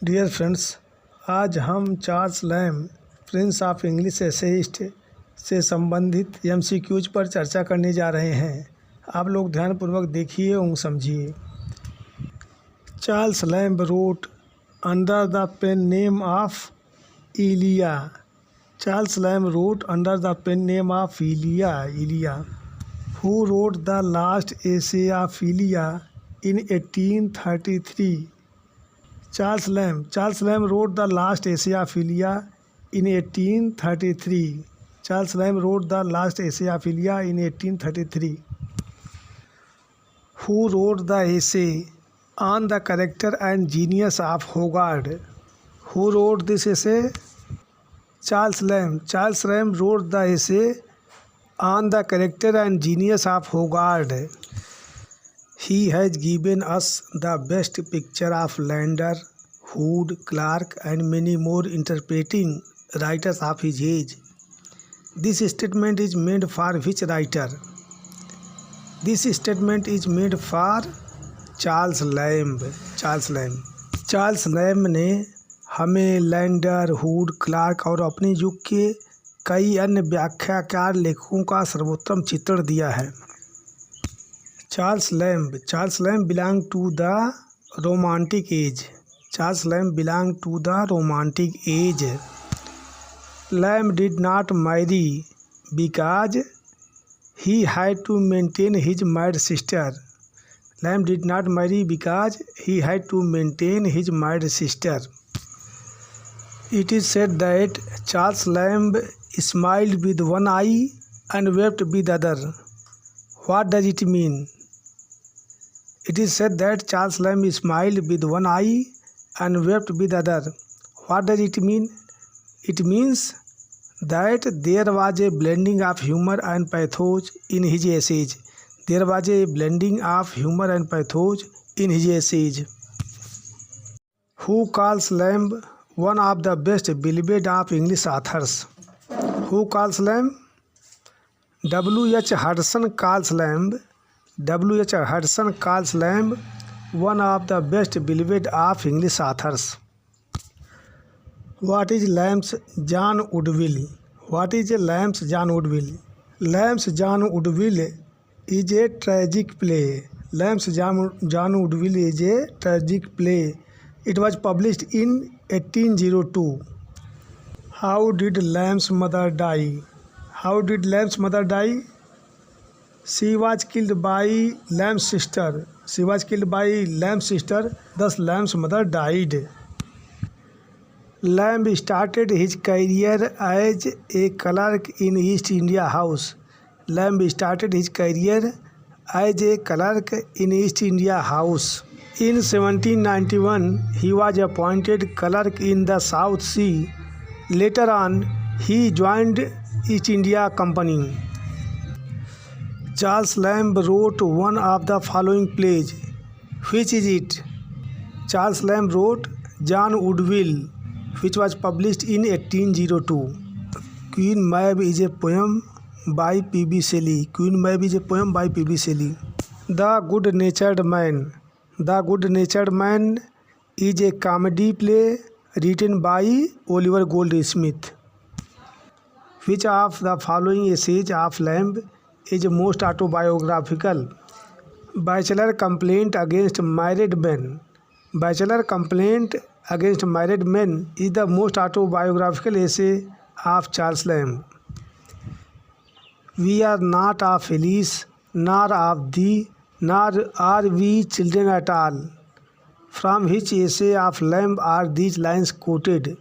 Dear friends, आज हम Charles lamb Prince of English essayist से संबंधित एमसीक्यूज पर चर्चा करने जा रहे हैं। आप लोग ध्यानपूर्वक देखिए और समझिए। Charles Lamb wrote under the pen name of Elia. Charles Lamb wrote under the pen name of Elia who wrote the last essay of Elia in 1833. Charles Lamb wrote the last essay of Ilia in 1833. Charles Lamb wrote the last essay of Ilia in 1833. Who wrote the essay on the character and genius of Hogarth? Who wrote this essay? Charles Lamb. Charles Lamb wrote the essay on the character and genius of Hogarth. He has given us the best picture of Landor, Hood, Clarke, and many more interpreting writers of his age. This statement is made for which writer? This statement is made for Charles Lamb. Charles Lamb ने हमें lander, hood, Clark और अपने युग के कई अन्य व्याख्याकार लेखकों का सर्वोत्तम चित्रण दिया है। Charles Lamb belonged to the Romantic age. Charles Lamb belonged to the Romantic age. Lamb did not marry because he had to maintain his married sister. Lamb did not marry because he had to maintain his married sister. It is said that Charles Lamb smiled with one eye and wept with the other. What does it mean? It is said that Charles Lamb smiled with one eye and wept with the other. What does it mean? It means that there was a blending of humor and pathos in his essays. There was a blending of humor and pathos in his essays. Who calls Lamb one of the best beloved of English authors? Who calls Lamb? W.H. Hudson calls Lamb. W.H. Hudson calls Lamb one of the best beloved of English authors. What is Lamb's John Woodville? What is Lamb's John Woodville? Lamb's John Woodville is a tragic play. Lamb's John Woodville is a tragic play. It was published in 1802. How did Lamb's mother die? How did Lamb's mother die? She was killed by Lamb's sister. She was killed by Lamb's sister. Thus, Lamb's mother died. Lamb started his career as a clerk in East India House. Lamb started his career as a clerk in East India House. In 1791, he was appointed clerk in the South Sea. Later on, he joined East India Company. Charles Lamb wrote one of the following plays. Which is it? Charles Lamb wrote John Woodville, which was published in 1802. Queen Mab is a poem by P.B. Shelley. Queen Mab is a poem by P.B. Shelley. The Good-Natured Man. The Good-Natured Man is a comedy play written by Oliver Goldsmith. Which of the following essays of Lamb is most autobiographical? Bachelor Complaint Against Married Men. Bachelor Complaint Against Married Men is the most autobiographical essay of Charles Lamb. We are not of Alice, nor of thee, nor are we children at all. From which essay of Lamb are these lines quoted?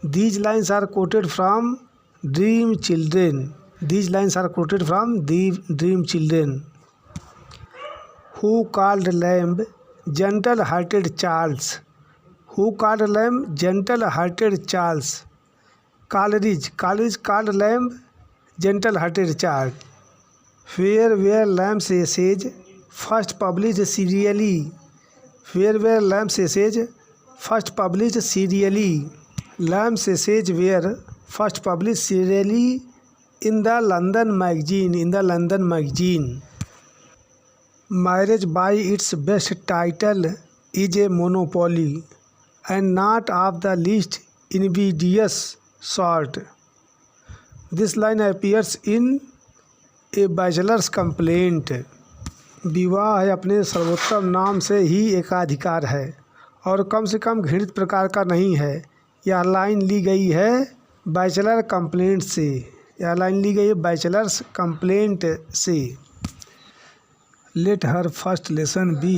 These lines are quoted from Dream Children. These lines are quoted from the Dream Children. Who called Lamb Gentle-Hearted Charles? Who called Lamb Gentle-Hearted Charles? Coleridge. Coleridge called Lamb Gentle-Hearted Charles. Where were Lamb's essays first published serially? Where were Lamb's essays first published serially? Lamb's essays were first published serially in the London Magazine. Marriage by its best title is a monopoly. and not of the least invidious sort. This line appears in a bachelor's complaint. विवाह है अपने सर्वोत्तम नाम से ही एकाधिकार है और कम से कम घृणित प्रकार का नहीं है। यह लाइन ली गई है बैचलर कंप्लेंट से। यह लाइन ली गई है बैचलर्स कंप्लेंट से। Let her first lesson be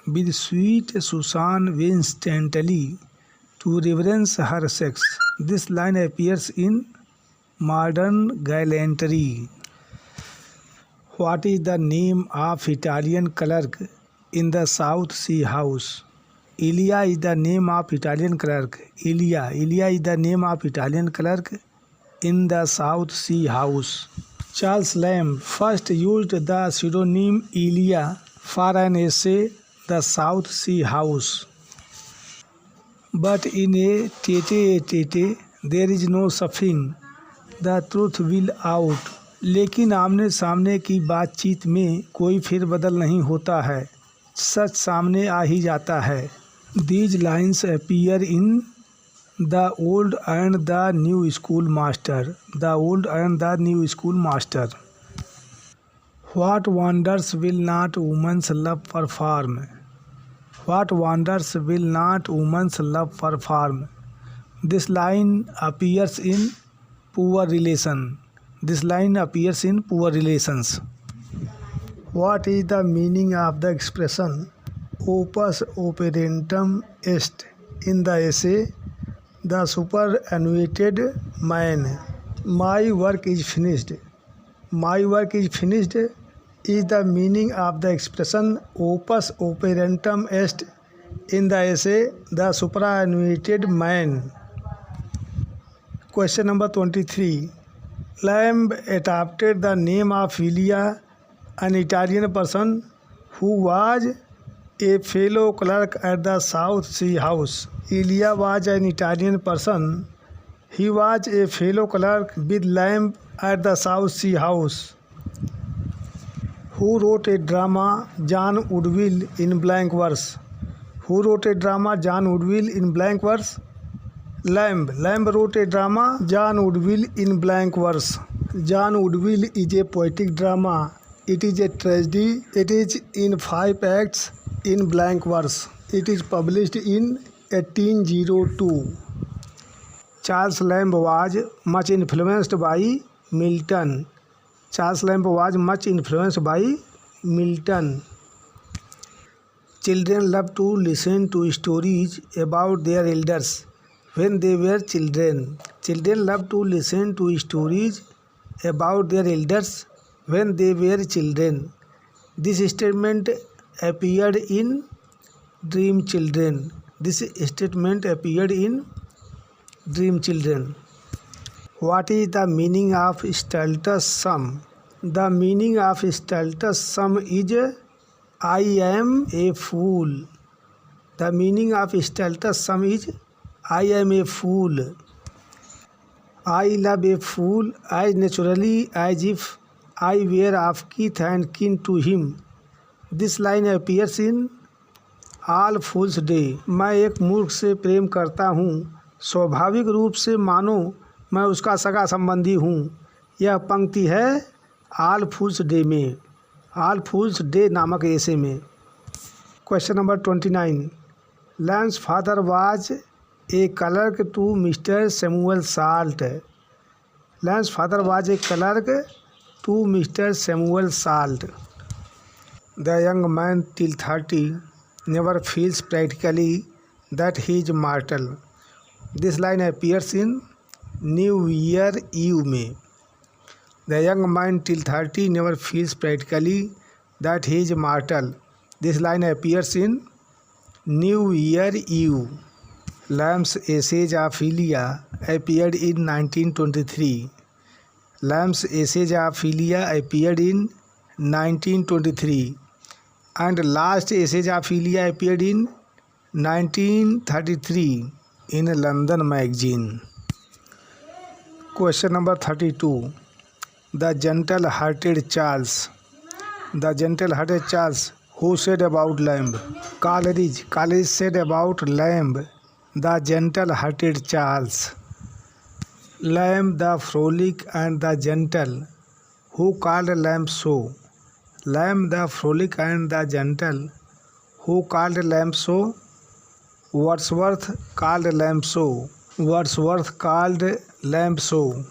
with sweet Susan Winstanley to reverence her sex. This line appears in modern gallantry. What is the name of Italian clerk in the South Sea House? Elia is the name of Italian clerk. Elia is the name of Italian clerk in the South Sea House. Charles Lamb first used the pseudonym Elia for an essay, The South Sea House. But in a tete-a-tete there is no shuffling. The truth will out. लेकिन आमने सामने की बातचीत में कोई फेरबदल नहीं होता है, सच सामने आ ही जाता है। These lines appear in The Old and the New Schoolmaster. The Old and the New Schoolmaster. What wonders will not woman's love perform? What wonders will not woman's love perform? This line appears in Poor Relation. This line appears in Poor Relations. What is the meaning of the expression opus operentum est in the essay The Superannuated Man? My work is finished. My work is finished is the meaning of the expression opus operentum est in the essay The Superannuated Man. Question number 23. Lamb adopted the name of Elia, an Italian person who was a fellow clerk at the South Sea House. Elia was an Italian person. He was a fellow clerk with Lamb at the South Sea House. Who wrote a drama John Woodville in blank verse? Who wrote a drama John Woodville in blank verse? Lamb wrote a drama John Woodville in blank verse. John Woodville is a poetic drama. It is a tragedy. It is in 5 acts in blank verse. It is published in 1802. Charles Lamb was much influenced by Milton. Charles Lamb was much influenced by Milton. Children love to listen to stories about their elders when they were children. Children love to listen to stories about their elders when they were children. This statement appeared in Dream Children. This statement appeared in Dream Children. What is the meaning of Stultus sum? The meaning of Stultus sum is I am a fool. The meaning of Stultus sum is I am a fool. I love a fool as naturally as if I were of kith and kin to him. This line appears in All Fools Day. मैं एक मूर्ख से प्रेम करता हूँ स्वाभाविक रूप से मानो मैं उसका सगा संबंधी हूँ। यह पंक्ति है ऑल फूल्स डे में, ऑल फूल्स डे नामक एसे में। Question number 29. Lamb's father was a clerk to Mr. Samuel Salt. Lamb's father was a clerk to Mr. Samuel Salt. The young man till 30 never feels practically that he is mortal. This line appears in New Year Eve में. The young man till 30 never feels practically that he is mortal. This line appears in New Year Eve. Lamb's Essays of Elia appeared in 1923. Lamb's Essays of Elia appeared in 1923 and Last Essays of Elia appeared in 1933 in a London magazine. Question number 32. The gentle-hearted Charles. The gentle-hearted Charles, who said about Lamb? Coleridge said about Lamb, the gentle-hearted Charles. Lamb the frolic and the gentle, who called Lamb so? Lamb the frolic and the gentle, who called Lamb so? Wordsworth called Lamb so. Wordsworth called Lamb so.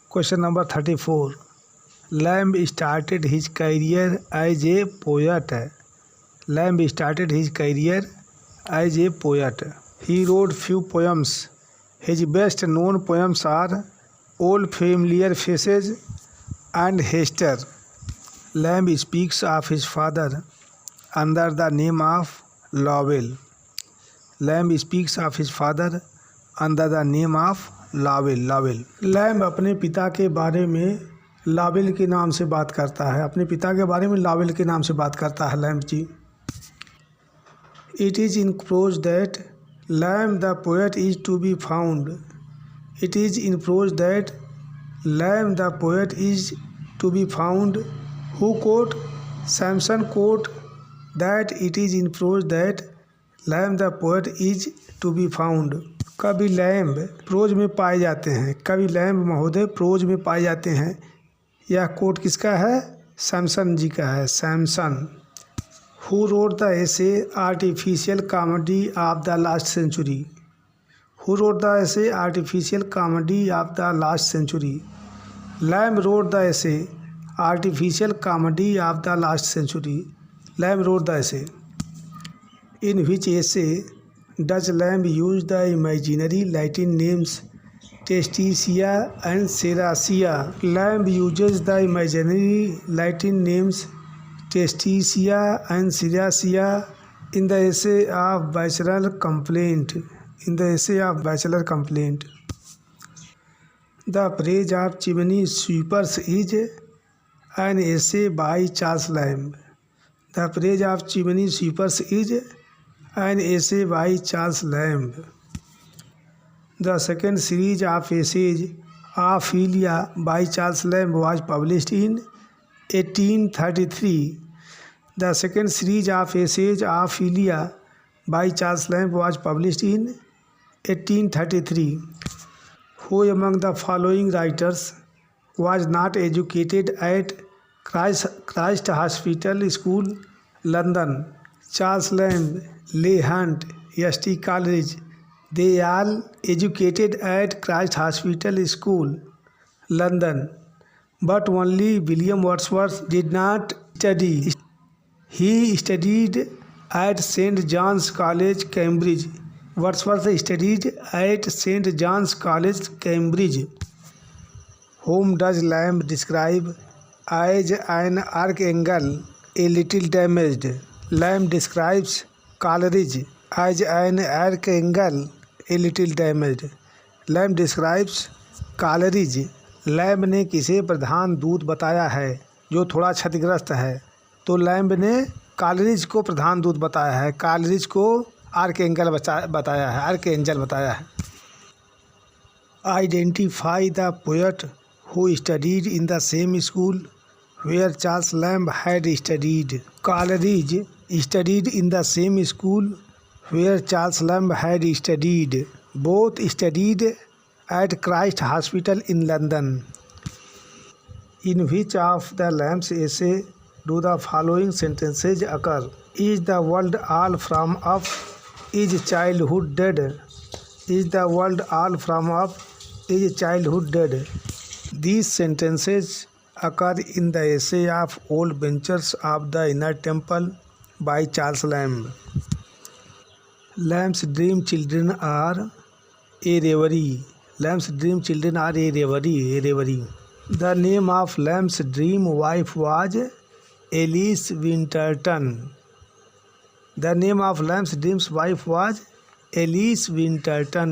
Question number 34. Lamb started his career as a poet. Lamb started his career as a poet. He wrote few poems. His best known poems are Old Familiar Faces and Hester. Lamb speaks of his father under the name of Lowell. Lamb speaks of his father under the name of Lowell. Lamb अपने पिता के बारे में Lovell के नाम से बात करता है. अपने पिता के बारे में लॉवेल के नाम से बात करता है Lamb ji. It is in prose that Lamb the poet is to be found. It is in prose that Lamb the poet is to be found. Who quote? Samson quote that it is in prose that Lamb the poet is to be found. कवि lamb pros में पाए जाते हैं. कवि lamb महोदय pros में पाए जाते हैं. यह कोट किसका है? सैमसन जी का है. Samson. Who wrote the essay Artificial Comedy of the Last Century? Who wrote the essay Artificial Comedy of the Last Century? Lamb wrote the essay Artificial Comedy of the Last Century. Lamb wrote the essay. In which essay does Lamb use the imaginary Latin names Testacea and Seracea? Lamb uses the imaginary Latin names Testacea and Seracea in the essay of Bachelor Complaint. In the essay of Bachelor Complaint. The Praise of Chimney Sweepers is an essay by Charles Lamb. The Praise of Chimney Sweepers is an essay by Charles Lamb. The second series of essays Ophelia by Charles Lamb was published in 1833. The second series of essays Ophelia by Charles Lamb was published in 1833. Who among the following writers was not educated at Christ Hospital School, London? Charles Lamb, Leigh Hunt, S.T. Coleridge. They all educated at Christ Hospital School, London. But only William Wordsworth did not study. He studied at St. John's College, Cambridge. Wordsworth studied at St. John's College, Cambridge. Whom does Lamb describe as an archangel a little damaged? Lamb describes Coleridge as an archangel a little damaged. Lamb describes Coleridge. Lamb ने किसे प्रधान दूत बताया है जो थोड़ा क्षतिग्रस्त है? तो लैम्ब ने कॉलरिज को प्रधान दूत बताया है. कॉलरिज को आर्कएंजल बताया है. आर्कएंजल बताया है. Identify the poet who studied in the same school where Charles Lamb had studied. Coleridge studied in the same school where Charles Lamb had studied. Both studied at Christ Hospital in London. In which of the Lamb's essay do the following sentences occur? Is the world all from up? Is childhood dead? Is the world all from up? Is childhood dead? These sentences occur in the essay of Old Ventures of the Inner Temple by Charles Lamb. Lamb's dream children are a reverie. Lamb's dream children are a reverie. The name of Lamb's dream wife was Alice Winterton. The name of Lamb's dream wife was Alice Winterton.